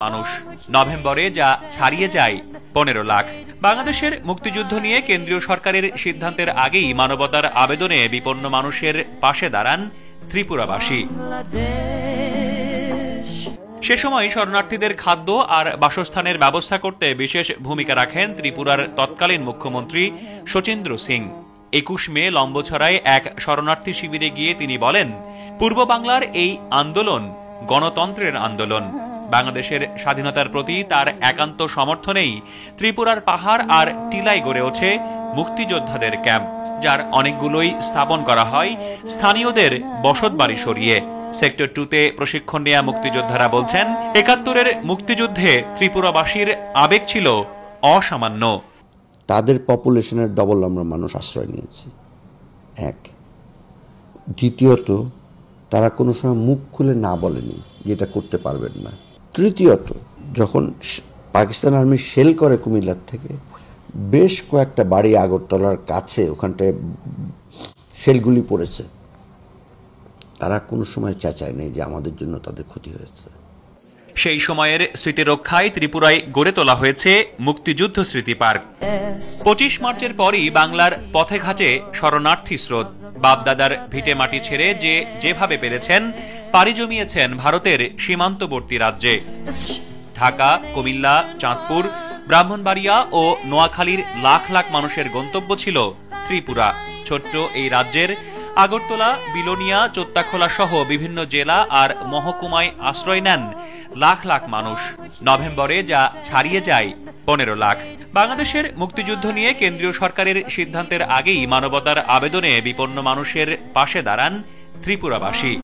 মানুষ নভেম্বরে যা ছাড়িয়ে যায় 15 লাখ। বাংলাদেশের মুক্তিযুদ্ধ নিয়ে কেন্দ্রীয় সরকারের সিদ্ধান্তের আগেই মানবতার আবেদনে বিপন্ন মানুষের পাশে দাঁড়ান ত্রিপুরাবাসী। সে সময় শরণার্থীদের খাদ্য আর বাসস্থানের ব্যবস্থা করতে বিশেষ ভূমিকা রাখেন ত্রিপুরার তৎকালীন মুখ্যমন্ত্রী শচীন্দ্র সিং। 21 মে লম্বছড়ায় এক শরণার্থী শিবিরে গিয়ে তিনি বলেন, পূর্ব বাংলার এই আন্দোলন গণতন্ত্রের আন্দোলন। বাংলাদেশের স্বাধীনতার প্রতি তার একান্ত সমর্থনেই ত্রিপুরার পাহাড় আর টিলায় গড়ে ওঠে মুক্তিযোদ্ধাদের ক্যাম্প, যার অনেকগুলোই স্থাপন করা হয় স্থানীয়দের বসতবাড়ি সরিয়ে। সেক্টর 2-তে প্রশিক্ষণ নেওয়া মুক্তিযোদ্ধারা বলছেন, 71-এর মুক্তিযুদ্ধে ত্রিপুরাবাসীর আবেগ ছিল অসামান্য। তাদের পপুলেশনের ডবল আমরা মানুষ আশ্রয় নিয়েছি, এক। দ্বিতীয়ত, তারা কোনো সময় মুখ খুলে না বলেনি যে এটা করতে পারবেন না। তৃতীয়ত, যখন পাকিস্তান আর্মি শেল করে কুমিল্লার থেকে, বেশ কয়েকটা বাড়ি আগরতলার কাছে ওখানটায় শেলগুলি পড়েছে, তারা কোনো সময় চেঁচায় নেই যে আমাদের জন্য তাদের ক্ষতি হয়েছে। সেই সময়ের স্মৃতি রক্ষায় ত্রিপুরায় গড়ে তোলা হয়েছে মুক্তিযুদ্ধ স্মৃতি পার্ক। 25 মার্চের পরই বাংলার পথে ঘাটে শরণার্থী স্রোত। বাপদাদার ভিটে মাটি ছেড়ে যেভাবে পেরেছেন পাড়ি জমিয়েছেন ভারতের সীমান্তবর্তী রাজ্যে। ঢাকা, কুমিল্লা, চাঁদপুর, ব্রাহ্মণবাড়িয়া ও নোয়াখালীর লাখ লাখ মানুষের গন্তব্য ছিল ত্রিপুরা। ছোট্ট এই রাজ্যের আগরতলা, বিলোনিয়া, চোত্তাখোলা সহ বিভিন্ন জেলা আর মহকুমায় আশ্রয় নেন লাখ লাখ মানুষ। নভেম্বরে যা ছাড়িয়ে যায় 15 লাখ। বাংলাদেশের মুক্তিযুদ্ধ নিয়ে কেন্দ্রীয় সরকারের সিদ্ধান্তের আগেই মানবতার আবেদনে বিপন্ন মানুষের পাশে দাঁড়ান ত্রিপুরাবাসী।